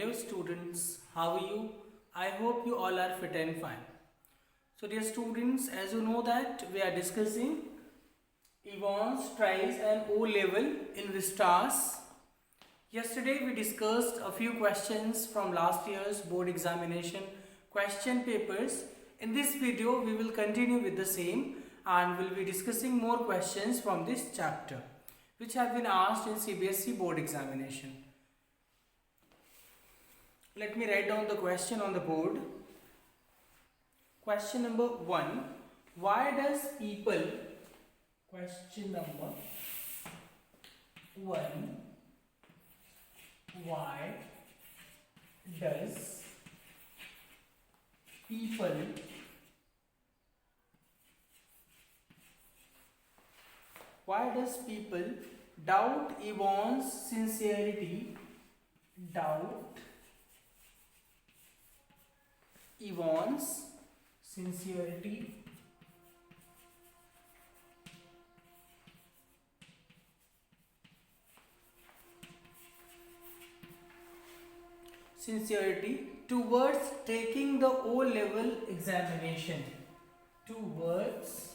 Hello students, how are you? I hope you all are fit and fine. So dear students, as you know that we are discussing Evans, Trice and O-level in Vistas. Yesterday we discussed a few questions from last year's board examination question papers. In this video we will continue with the same and will be discussing more questions from this chapter which have been asked in CBSE board examination. Let me write down the question on the board. Question number 1. Why does people, question number 1, why does people doubt Evans' sincerity, doubt Evans' sincerity towards taking the O-level examination, towards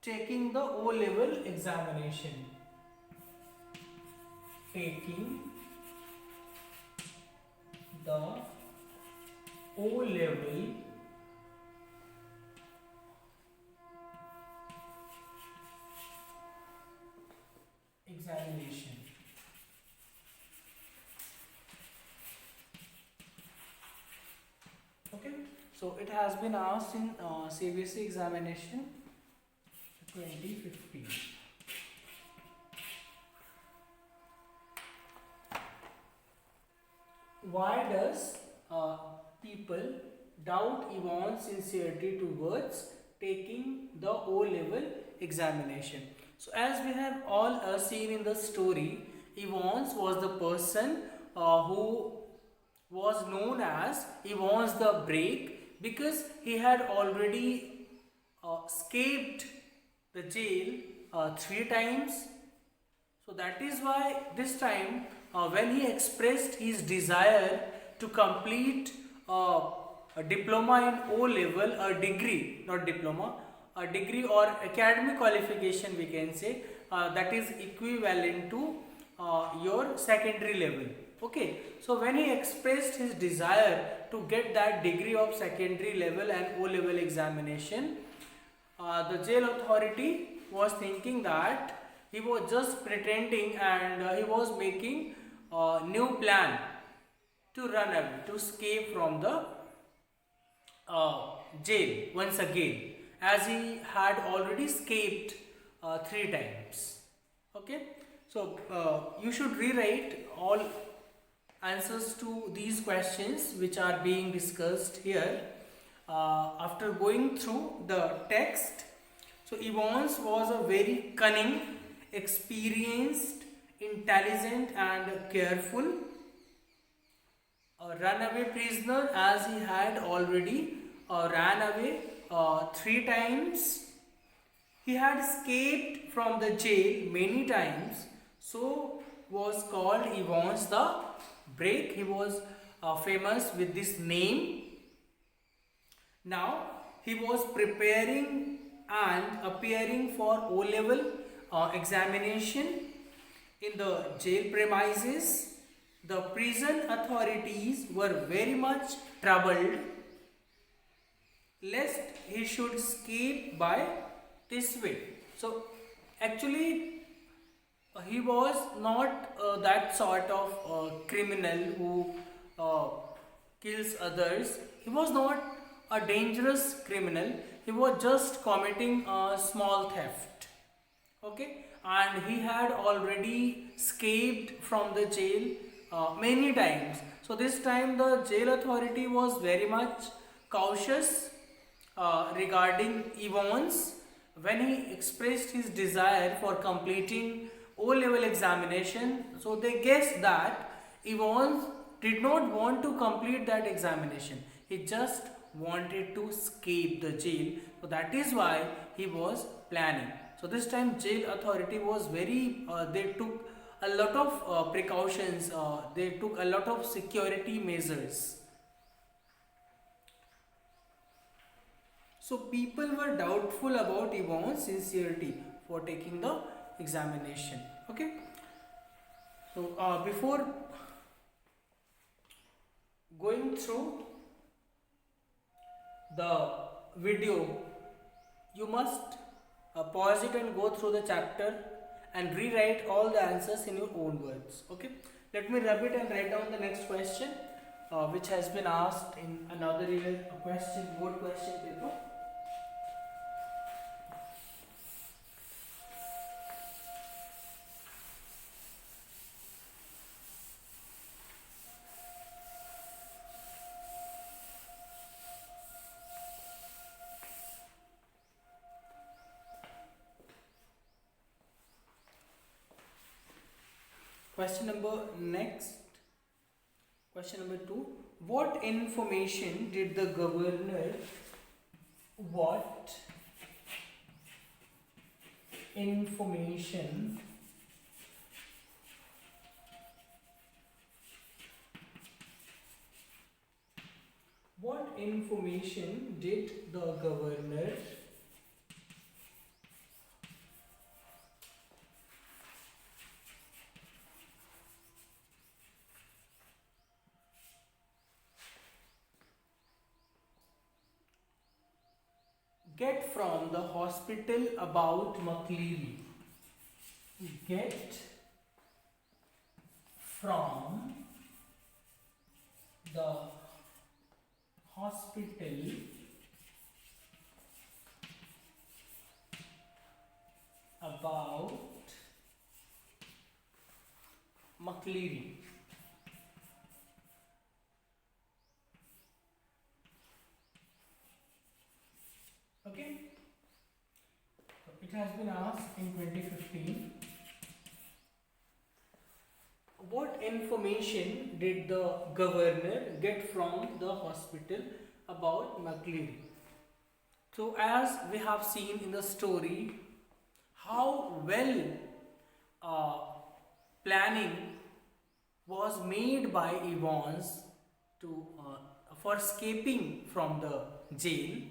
taking the O-level examination, taking the O-level examination. Okay, so it has been asked in CBSE examination 2015. Why does people doubt Evans' sincerity towards taking the O-level examination? So as we have all seen in the story, Evans was the person who was known as Evans the Break because he had already escaped the jail 3 times. So that is why this time when he expressed his desire to complete a diploma in O-level, a degree, not diploma, a degree or academic qualification we can say, that is equivalent to your secondary level. Okay, so when he expressed his desire to get that degree of secondary level and O-level examination, the jail authority was thinking that he was just pretending and he was making a new plan to run away, to escape from the jail once again, as he had already escaped 3 times. Okay, so you should rewrite all answers to these questions which are being discussed here after going through the text. So Evans was a very cunning, experienced, intelligent and careful runaway prisoner, as he had already ran away 3 times. He had escaped from the jail many times, so was called Evans the Break. He was famous with this name. Now he was preparing and appearing for O-level examination in the jail premises. The prison authorities were very much troubled lest he should escape by this way. So actually he was not that sort of criminal who kills others. He was not a dangerous criminal. He was just committing a small theft. Okay, and he had already escaped from the jail many times. So this time the jail authority was very much cautious regarding Evans. When he expressed his desire for completing O-level examination, so they guessed that Evans did not want to complete that examination. He just wanted to escape the jail. So that is why he was planning. So this time jail authority was very, they took a lot of precautions, they took a lot of security measures. So people were doubtful about Yvonne's sincerity for taking the examination. Okay. So before going through the video, you must pause it and go through the chapter and rewrite all the answers in your own words. Okay. Let me rub it and write down the next question, which has been asked in another year question, board question paper. Question number next. Question number 2. What information did the governor what information did the governor get from the hospital about McLeary? Get from the hospital about McLeary. Okay, so it has been asked in 2015. What information did the governor get from the hospital about McLeary? So as we have seen in the story, how well planning was made by Evans to for escaping from the jail,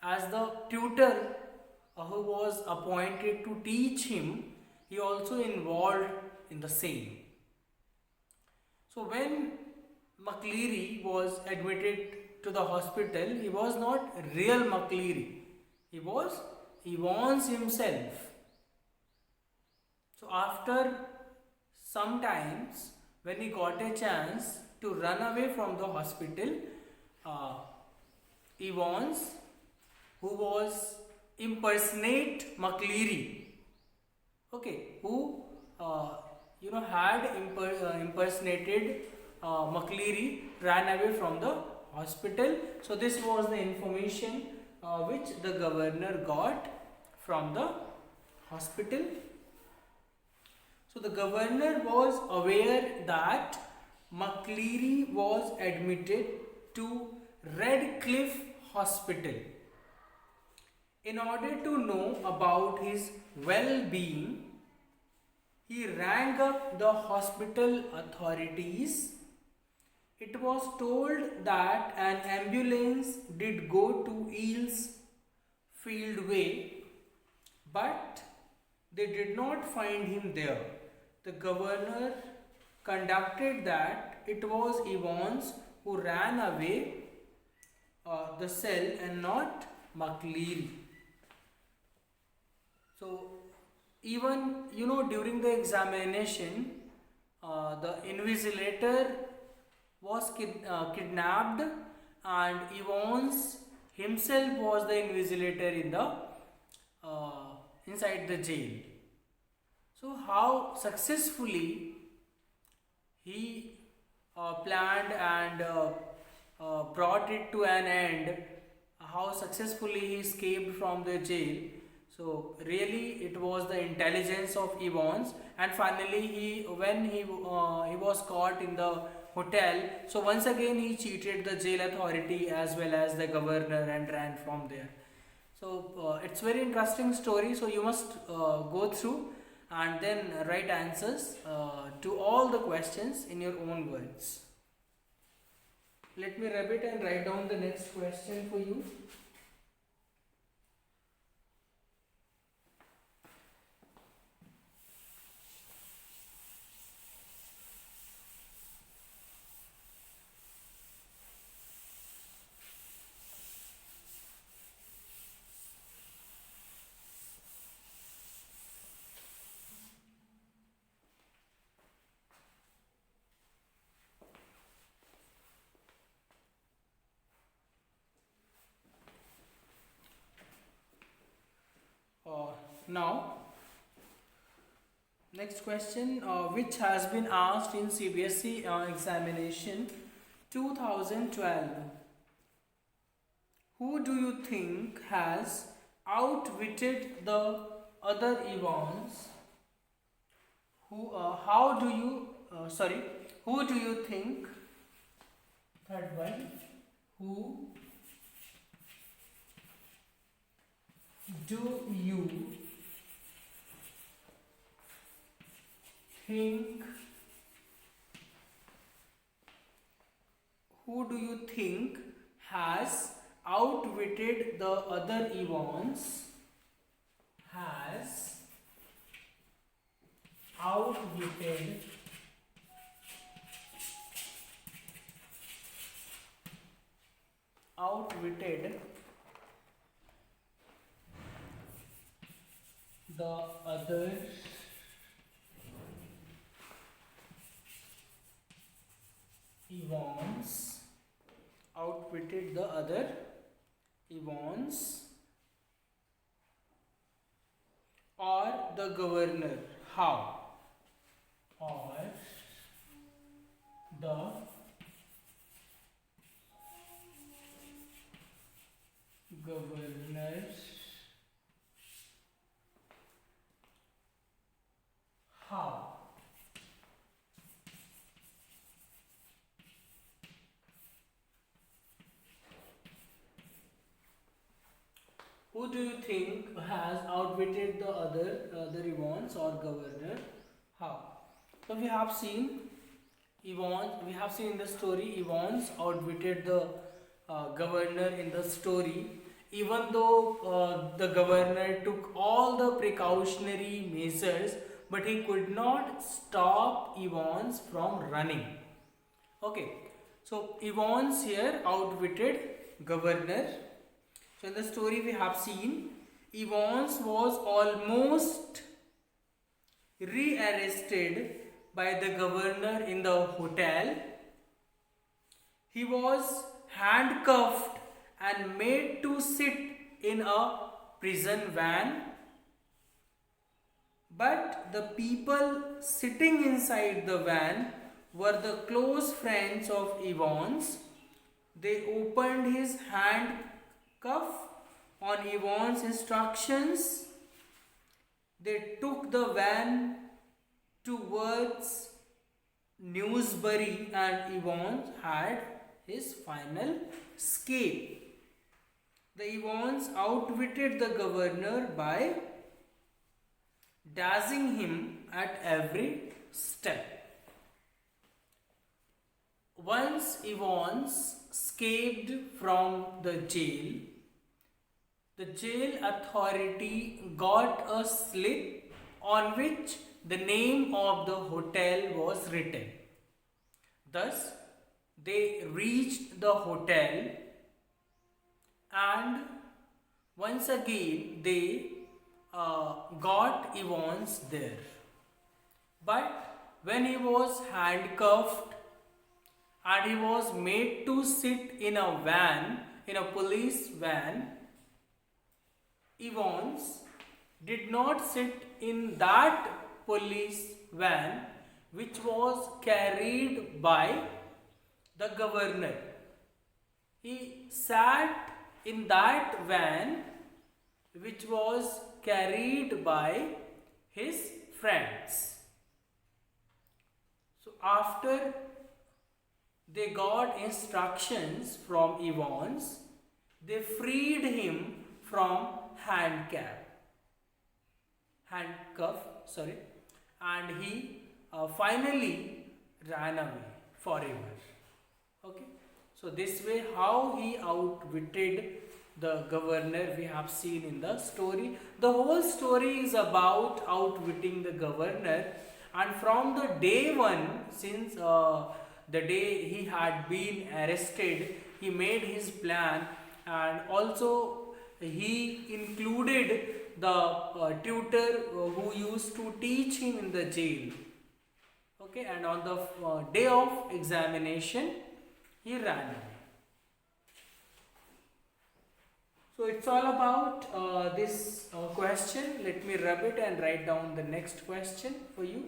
as the tutor who was appointed to teach him, he also involved in the same. So when McLeary was admitted to the hospital, he was not real McLeary, he was Evans himself. So after some times, when he got a chance to run away from the hospital, Evans, who was impersonate McLeary, okay, who had impersonated McLeary, ran away from the hospital. So this was the information which the governor got from the hospital. So the governor was aware that McLeary was admitted to Redcliffe Hospital. In order to know about his well-being, he rang up the hospital authorities. It was told that an ambulance did go to Eels Field Way, but they did not find him there. The governor conducted that it was Evans who ran away the cell and not McLeary. So even during the examination, the invigilator was kidnapped, and Evans himself was the invigilator in the inside the jail. So how successfully he planned and brought it to an end, how successfully he escaped from the jail. So really it was the intelligence of Evans, and finally when he was caught in the hotel, so once again he cheated the jail authority as well as the governor and ran from there. So it's very interesting story. So you must go through and then write answers to all the questions in your own words. Let me rub it and write down the next question for you. Now, next question, which has been asked in CBSE examination 2012. Who do you think has outwitted the other Evans? How do you, who do you think, third one, who do you think, who do you think has outwitted the other Evans? Has outwitted the other Evans, outwitted the other Evans, or the governor? How? Or the governor? How? Who do you think has outwitted the other Evans or governor? How? So we have seen Evans. We have seen in the story Evans outwitted the governor in the story. Even though the governor took all the precautionary measures, but he could not stop Evans from running. Okay, so Evans here outwitted governor. So in the story we have seen Evans was almost rearrested by the governor in the hotel. He was handcuffed and made to sit in a prison van. But the people sitting inside the van were the close friends of Evans. They opened his handcuff on Evans' instructions. They took the van towards Newsbury and Evans had his final escape. The Evans outwitted the governor by dashing him at every step. Once Evans escaped from the jail authority got a slip on which the name of the hotel was written. Thus, they reached the hotel and once again they got Evans there. But when he was handcuffed and he was made to sit in a van, in a police van, Evans did not sit in that police van which was carried by the governor. He sat in that van which was carried by his friends. So after they got instructions from Evans, they freed him from handcuff, sorry, and he finally ran away forever. Okay, so this way how he outwitted the governor we have seen in the story. The whole story is about outwitting the governor, and from the day one, since the day he had been arrested, he made his plan, and also he included the tutor who used to teach him in the jail. Okay, and on the day of examination he ran away. So it's all about this question. Let me rub it and write down the next question for you.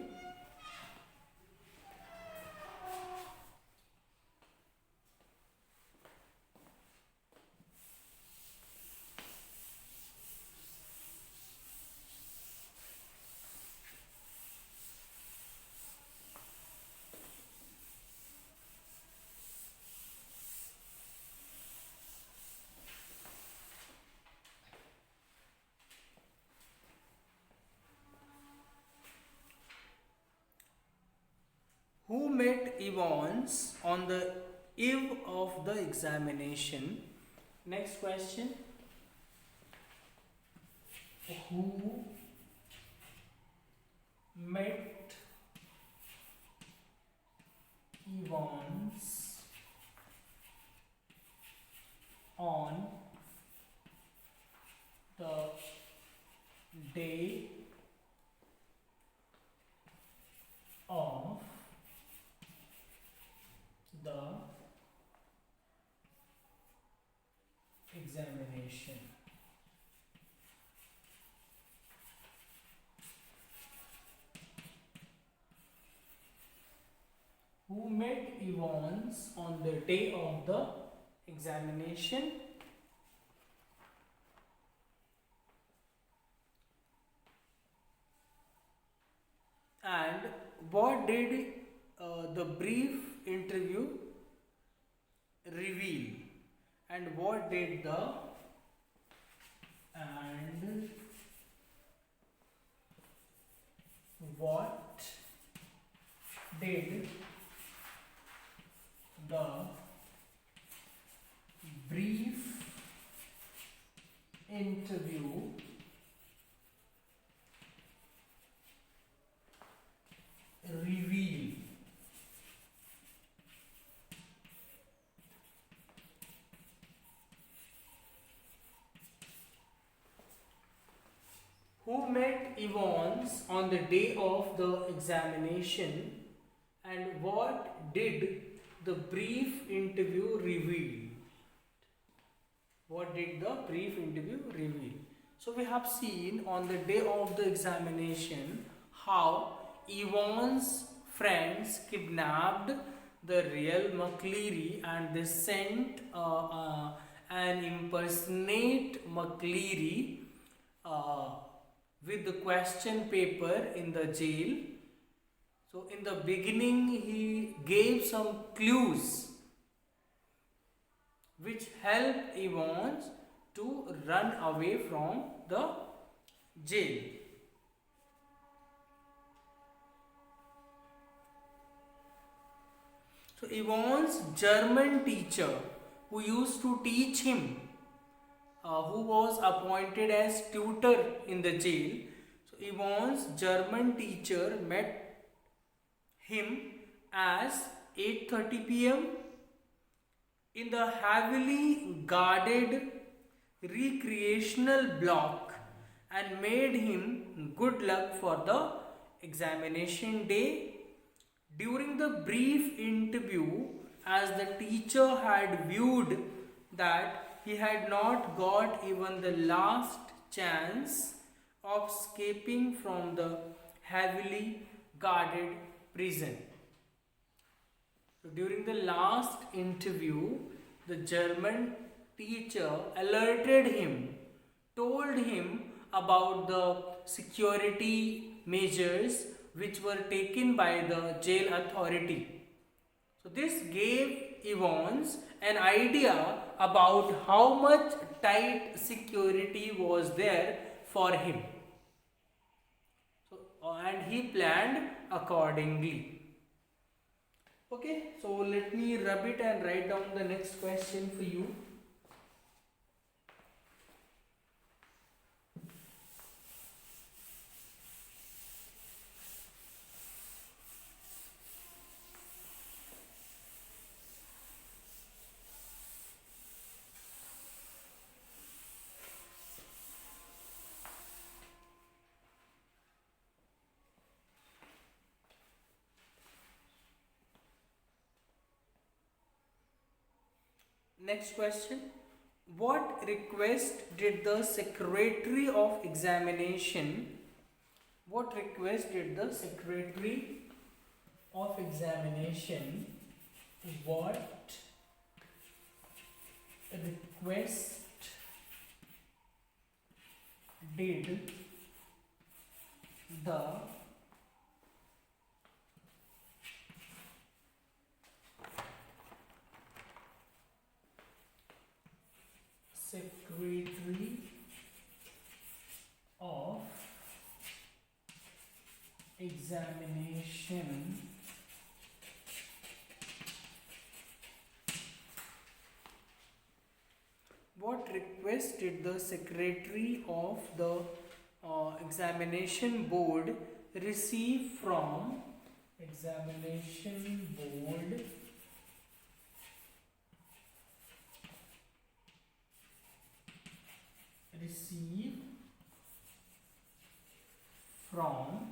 Who met Evans on the eve of the examination? Next question. Who met Evans on the day of the examination? Who met Evans on the day of the examination? And what did the brief interview reveal? And what did the brief interview reveal? Who met Evans on the day of the examination, and what did the brief interview reveal? What did the brief interview reveal? So we have seen on the day of the examination how Evans' friends kidnapped the real McCleary, and they sent an impersonate McCleary with the question paper in the jail. So in the beginning he gave some clues which helped Evans to run away from the jail. So Evans' German teacher who used to teach him, who was appointed as tutor in the jail. So Evans' German teacher met him as 8:30 p.m. in the heavily guarded recreational block and made him good luck for the examination day. During the brief interview, as the teacher had viewed that he had not got even the last chance of escaping from the heavily guarded prison. So during the last interview, the German teacher alerted him, told him about the security measures which were taken by the jail authority. So this gave Evans an idea about how much tight security was there for him. So, and he planned accordingly. Okay, so let me rub it and write down the next question for you. Next question. What request did the Secretary of Examination? What request did the Secretary of Examination? What request did the Secretary of Examination what request did the Secretary of the Examination Board receive from Examination Board receive from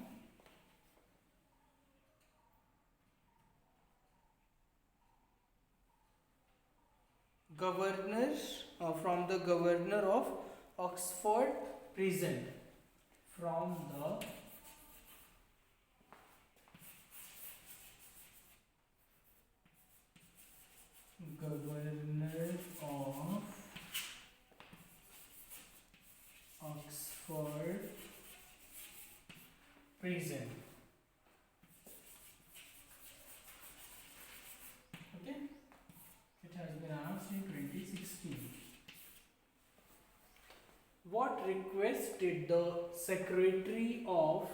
governor from the governor of Oxford prison from the governor of Oxford prison. Okay, it has been asked in 2016. What request did the Secretary of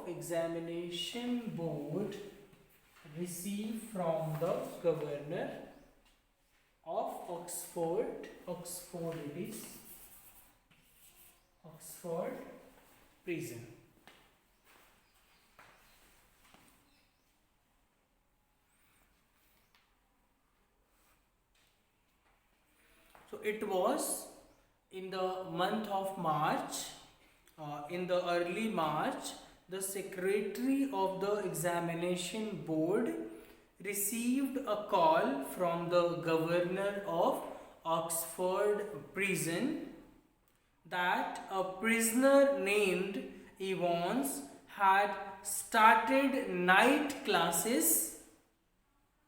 Examination Board receive from the governor of Oxford it is Oxford prison? So it was in the month of March, in the early March, the Secretary of the Examination Board received a call from the governor of Oxford prison that a prisoner named Evans had started night classes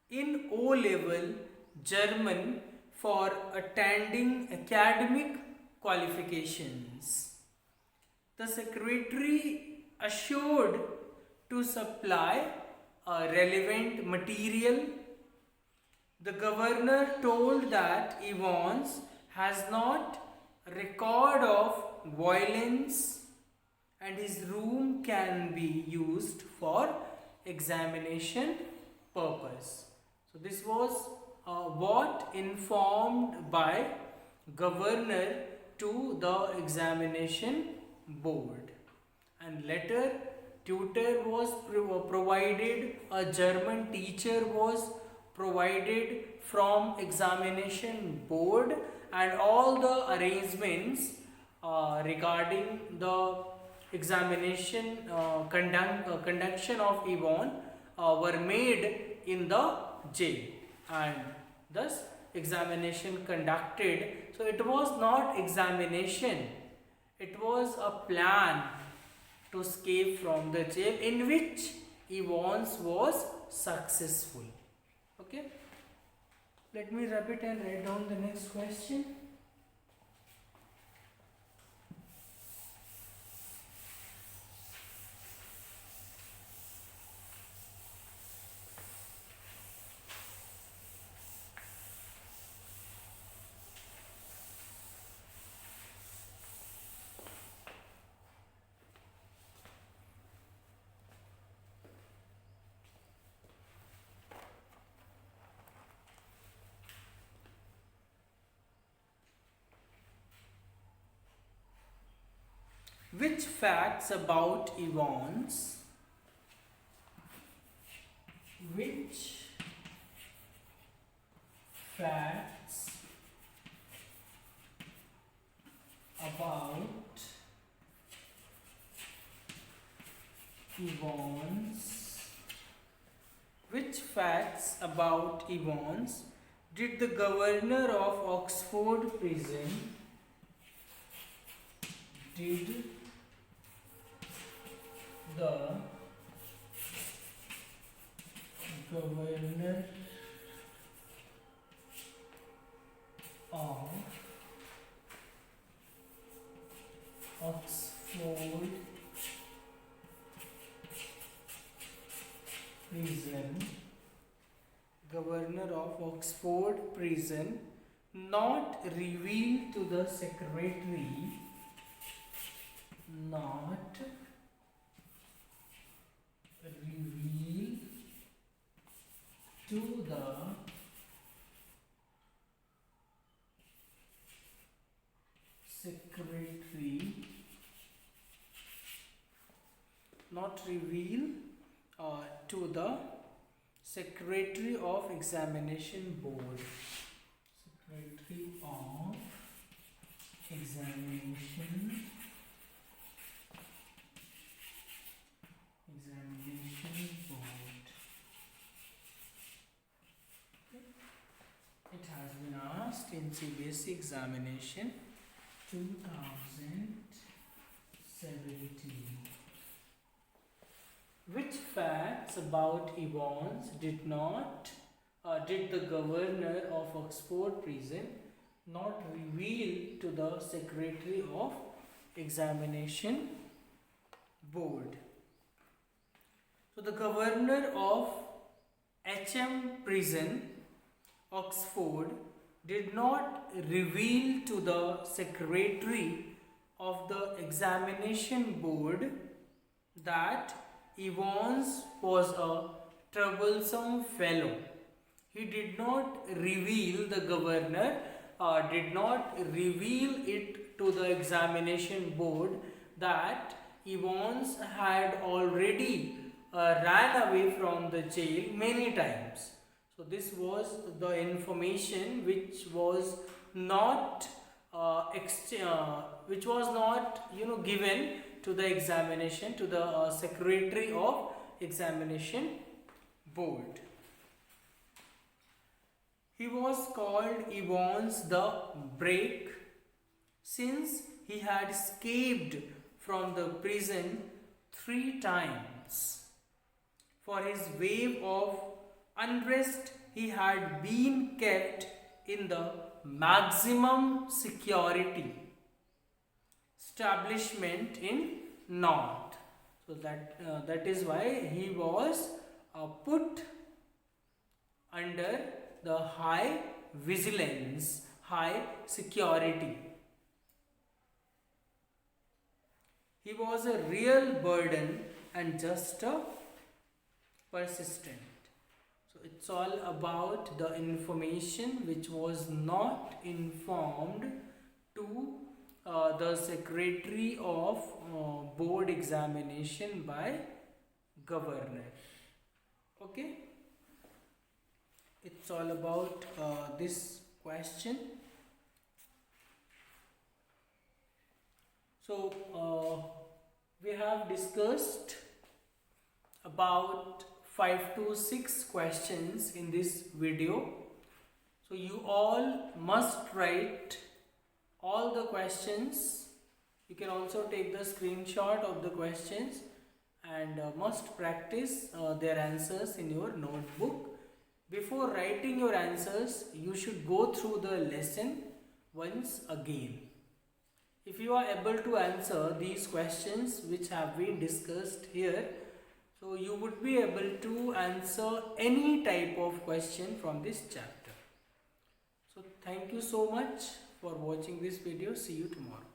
in O-level German for attending academic qualifications. The Secretary assured to supply relevant material. The governor told that Evans has not record of violence and his room can be used for examination purpose. So this was what informed by governor to the examination board, and later tutor was provided, a German teacher was provided from examination board, and all the arrangements regarding the examination conduction of Evans were made in the jail, and thus examination conducted. So it was not examination, it was a plan to escape from the jail, in which Evans was successful. Okay, let me rub it and write down the next question. Which facts about Evans, which facts about Evans, which facts about Evans did the governor of Oxford prison did the governor of Oxford prison, governor of Oxford prison, not reveal to the secretary, not reveal to the secretary, not reveal to the Secretary of Examination Board, Secretary of Examination Board. It has been asked in CBSE examination 2017. Which facts about Evans did the governor of Oxford prison not reveal to the Secretary of Examination Board? So the governor of HM prison, Oxford, did not reveal to the Secretary of the Examination Board that Evans was a troublesome fellow. He did not reveal, the governor did not reveal it to the examination board that Evans had already ran away from the jail many times. So this was the information which was not given to the examination, to the Secretary of Examination Board. He was called Evans the Break since he had escaped from the prison 3 times. For his wave of unrest, he had been kept in the maximum security establishment in North. So that is why he was put under the high vigilance, high security. He was a real burden and just a persistent. So it's all about the information which was not informed to the Secretary of Board Examination by Governor. Okay, it's all about this question. So we have discussed about 5 to 6 questions in this video. So you all must write all the questions. You can also take the screenshot of the questions and must practice their answers in your notebook. Before writing your answers, you should go through the lesson once again. If you are able to answer these questions which have been discussed here, so you would be able to answer any type of question from this chapter. So thank you so much for watching this video. See you tomorrow.